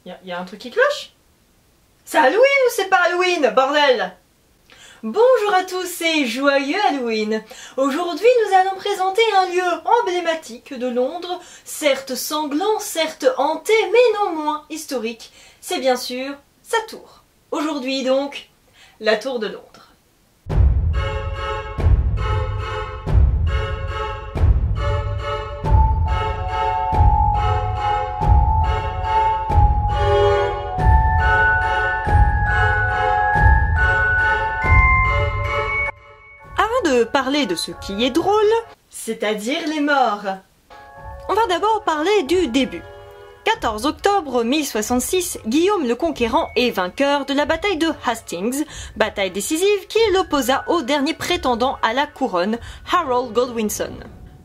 Y a un truc qui cloche? C'est Halloween ou c'est pas Halloween, bordel? Bonjour à tous et joyeux Halloween! Aujourd'hui nous allons présenter un lieu emblématique de Londres, certes sanglant, certes hanté, mais non moins historique. C'est bien sûr sa tour. Aujourd'hui donc, la tour de Londres. De parler de ce qui est drôle, c'est-à-dire les morts. On va d'abord parler du début. 14 octobre 1066, Guillaume le Conquérant est vainqueur de la bataille de Hastings, bataille décisive qui l'opposa au dernier prétendant à la couronne, Harold Godwinson.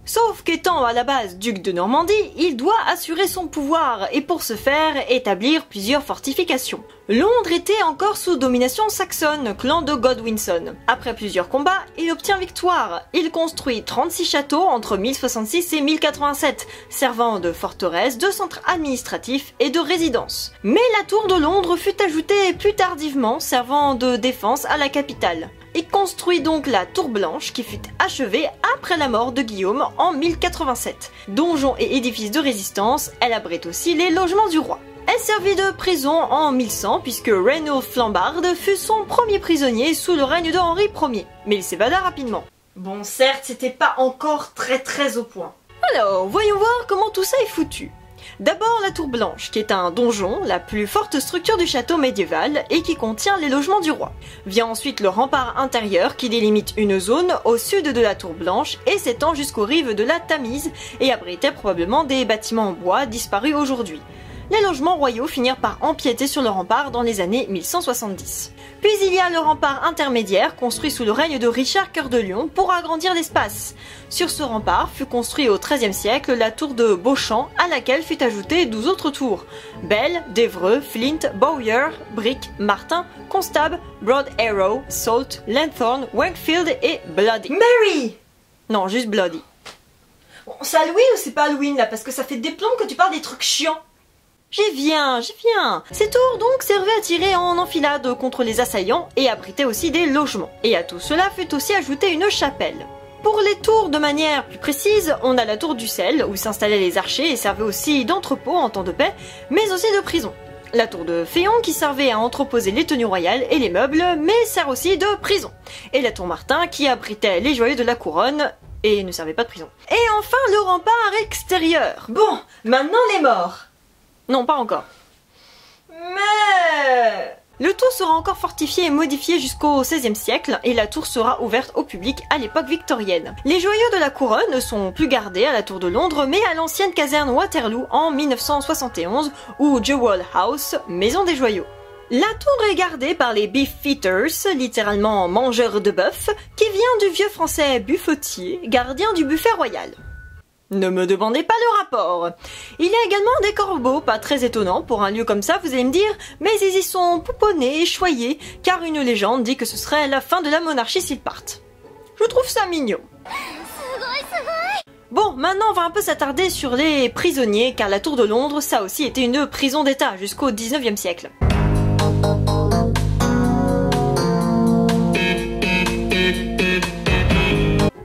Sauf qu'étant à la base duc de Normandie, il doit assurer son pouvoir et pour ce faire établir plusieurs fortifications. Londres était encore sous domination saxonne, clan de Godwinson. Après plusieurs combats, il obtient victoire. Il construit 36 châteaux entre 1066 et 1087, servant de forteresse, de centre administratif et de résidence. Mais la tour de Londres fut ajoutée plus tardivement, servant de défense à la capitale. Il construit donc la Tour Blanche qui fut achevée après la mort de Guillaume en 1087. Donjon et édifice de résistance, elle abrite aussi les logements du roi. Elle servit de prison en 1100 puisque Rainulf Flambard fut son premier prisonnier sous le règne de Henri Ier, mais il s'évada rapidement. Bon, certes, c'était pas encore très au point. Alors, voyons voir comment tout ça est foutu. D'abord la Tour Blanche, qui est un donjon, la plus forte structure du château médiéval et qui contient les logements du roi. Vient ensuite le rempart intérieur qui délimite une zone au sud de la Tour Blanche et s'étend jusqu'aux rives de la Tamise et abritait probablement des bâtiments en bois disparus aujourd'hui. Les logements royaux finirent par empiéter sur le rempart dans les années 1170. Puis il y a le rempart intermédiaire construit sous le règne de Richard Cœur de Lion pour agrandir l'espace. Sur ce rempart fut construit au XIIIe siècle la tour de Beauchamp à laquelle fut ajoutée 12 autres tours. Bell, d'Evreux, Flint, Bowyer, Brick, Martin, Constable, Broad Arrow, Salt, Lanthorn, Wakefield et Bloody. Mary! Non, juste Bloody. Bon, c'est Halloween ou c'est pas Halloween là? Parce que ça fait des plombes que tu parles des trucs chiants. J'y viens. Ces tours donc servaient à tirer en enfilade contre les assaillants et abritaient aussi des logements. Et à tout cela fut aussi ajoutée une chapelle. Pour les tours de manière plus précise, on a la tour du Sel où s'installaient les archers et servait aussi d'entrepôt en temps de paix, mais aussi de prison. La tour de Féon qui servait à entreposer les tenues royales et les meubles, mais sert aussi de prison. Et la tour Martin qui abritait les joyaux de la couronne et ne servait pas de prison. Et enfin le rempart extérieur. Bon, maintenant les morts. Non, pas encore. Mais... Le tout sera encore fortifié et modifié jusqu'au XVIe siècle et la tour sera ouverte au public à l'époque victorienne. Les joyaux de la couronne sont plus gardés à la tour de Londres mais à l'ancienne caserne Waterloo en 1971 ou Jewel House, maison des joyaux. La tour est gardée par les Beefeaters, littéralement mangeurs de bœuf, qui vient du vieux français buffetier, gardien du buffet royal. Ne me demandez pas le rapport. Il y a également des corbeaux, pas très étonnant pour un lieu comme ça, vous allez me dire, mais ils y sont pouponnés et choyés, car une légende dit que ce serait la fin de la monarchie s'ils partent. Je trouve ça mignon. Bon, maintenant on va un peu s'attarder sur les prisonniers, car la tour de Londres, ça aussi était une prison d'État jusqu'au 19e siècle.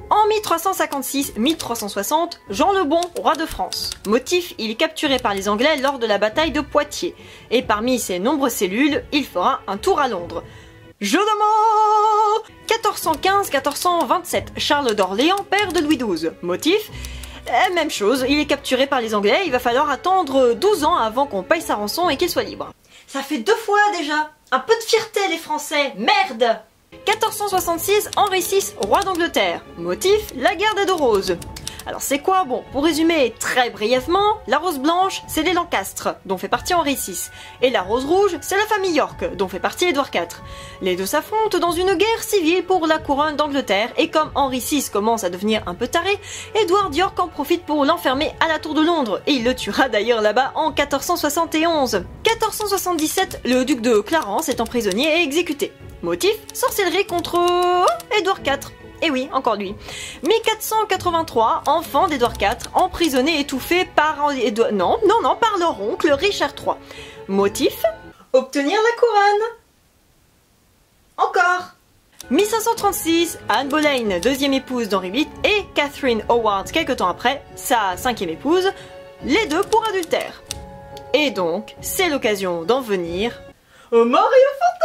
En 1356-1360, Jean le Bon, roi de France. Motif, il est capturé par les Anglais lors de la bataille de Poitiers. Et parmi ses nombreuses cellules, il fera un tour à Londres. Jeu de mots 1415-1427, Charles d'Orléans, père de Louis XII. Motif, même chose, il est capturé par les Anglais, il va falloir attendre 12 ans avant qu'on paye sa rançon et qu'il soit libre. Ça fait 2 fois déjà. Un peu de fierté les Français, merde. 1466, Henri VI, roi d'Angleterre. Motif, la guerre des 2 roses. Alors c'est quoi? Bon, pour résumer très brièvement, la rose blanche, c'est les Lancastre, dont fait partie Henri VI. Et la rose rouge, c'est la famille York, dont fait partie Édouard IV. Les deux s'affrontent dans une guerre civile pour la couronne d'Angleterre, et comme Henri VI commence à devenir un peu taré, Édouard York en profite pour l'enfermer à la tour de Londres, et il le tuera d'ailleurs là-bas en 1471. 1477, le duc de Clarence est emprisonné et exécuté. Motif, sorcellerie contre Édouard IV. Et oui, encore lui. 1483, enfant d'Édouard IV, emprisonné, étouffé par... par leur oncle Richard III. Motif? Obtenir la couronne. Encore. 1536, Anne Boleyn, deuxième épouse d'Henri VIII, et Catherine Howard, quelque temps après, sa cinquième épouse, les deux pour adultère. Et donc, c'est l'occasion d'en venir au Mario Fantôme.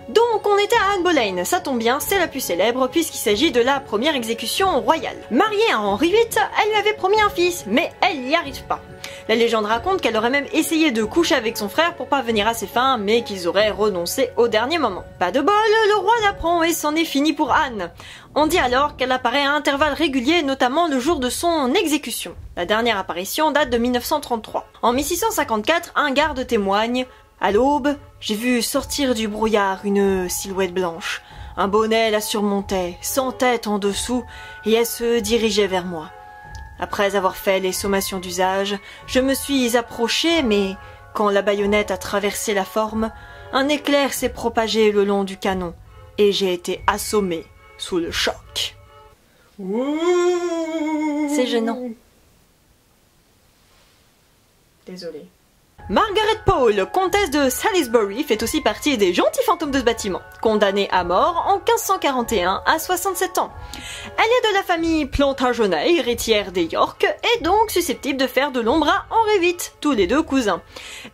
Donc, on était à Anne Boleyn, ça tombe bien, c'est la plus célèbre puisqu'il s'agit de la première exécution royale. Mariée à Henri VIII, elle lui avait promis un fils, mais elle n'y arrive pas. La légende raconte qu'elle aurait même essayé de coucher avec son frère pour parvenir à ses fins, mais qu'ils auraient renoncé au dernier moment. Pas de bol, le roi l'apprend et c'en est fini pour Anne. On dit alors qu'elle apparaît à intervalles réguliers, notamment le jour de son exécution. La dernière apparition date de 1933. En 1654, un garde témoigne « À l'aube, j'ai vu sortir du brouillard une silhouette blanche. Un bonnet la surmontait, sans tête en dessous, et elle se dirigeait vers moi. Après avoir fait les sommations d'usage, je me suis approché, mais quand la baïonnette a traversé la forme, un éclair s'est propagé le long du canon, et j'ai été assommé sous le choc. » C'est gênant. Désolée. Margaret Pole, comtesse de Salisbury, fait aussi partie des gentils fantômes de ce bâtiment, condamnée à mort en 1541 à 67 ans. Elle est de la famille Plantagenet, héritière des York, et donc susceptible de faire de l'ombre à Henri VIII, tous les deux cousins.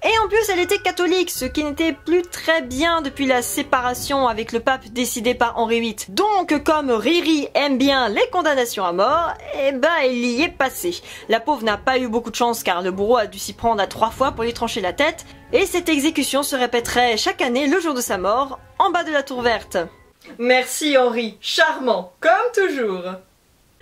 Et en plus, elle était catholique, ce qui n'était plus très bien depuis la séparation avec le pape décidée par Henri VIII. Donc, comme Riri aime bien les condamnations à mort, eh ben, elle y est passée. La pauvre n'a pas eu beaucoup de chance car le bourreau a dû s'y prendre à 3 fois pour lui trancher la tête, et cette exécution se répéterait chaque année le jour de sa mort, en bas de la tour verte. Merci Henri, charmant, comme toujours.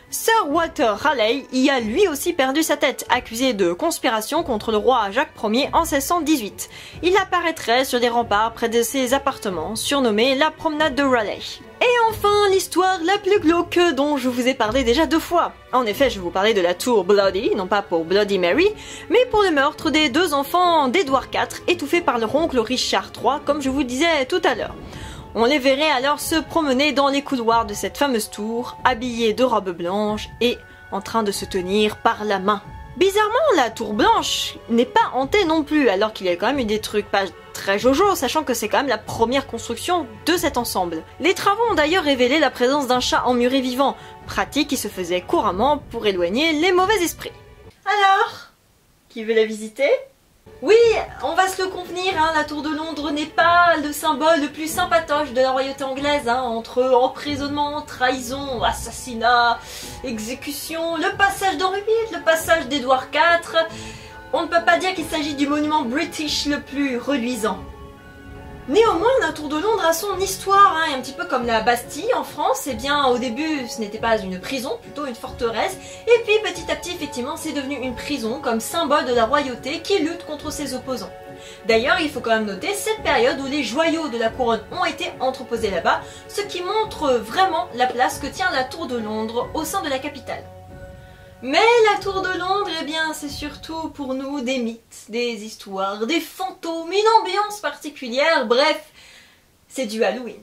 Sir Walter Raleigh y a lui aussi perdu sa tête, accusé de conspiration contre le roi Jacques Ier en 1618. Il apparaîtrait sur des remparts près de ses appartements, surnommés la promenade de Raleigh. Et enfin, l'histoire la plus glauque dont je vous ai parlé déjà 2 fois. En effet, je vous parlais de la tour Bloody, non pas pour Bloody Mary, mais pour le meurtre des 2 enfants d'Édouard IV, étouffés par leur oncle Richard III, comme je vous disais tout à l'heure. On les verrait alors se promener dans les couloirs de cette fameuse tour, habillés de robes blanches et en train de se tenir par la main. Bizarrement, la tour blanche n'est pas hantée non plus, alors qu'il y a quand même eu des trucs pas très jojo, sachant que c'est quand même la première construction de cet ensemble. Les travaux ont d'ailleurs révélé la présence d'un chat emmuré vivant, pratique qui se faisait couramment pour éloigner les mauvais esprits. Alors, qui veut la visiter ? Oui, on va se le convenir, hein, la tour de Londres n'est pas le symbole le plus sympatoche de la royauté anglaise, hein, entre emprisonnement, trahison, assassinat, exécution, le passage d'Henri VIII, le passage d'Édouard IV, on ne peut pas dire qu'il s'agit du monument british le plus reluisant. Néanmoins, la tour de Londres a son histoire, hein, et un petit peu comme la Bastille en France, eh bien au début ce n'était pas une prison, plutôt une forteresse, et puis petit à petit effectivement c'est devenu une prison comme symbole de la royauté qui lutte contre ses opposants. D'ailleurs il faut quand même noter cette période où les joyaux de la couronne ont été entreposés là-bas, ce qui montre vraiment la place que tient la tour de Londres au sein de la capitale. Mais la tour de Londres, eh bien, c'est surtout pour nous des mythes, des histoires, des fantômes, une ambiance particulière, bref, c'est du Halloween.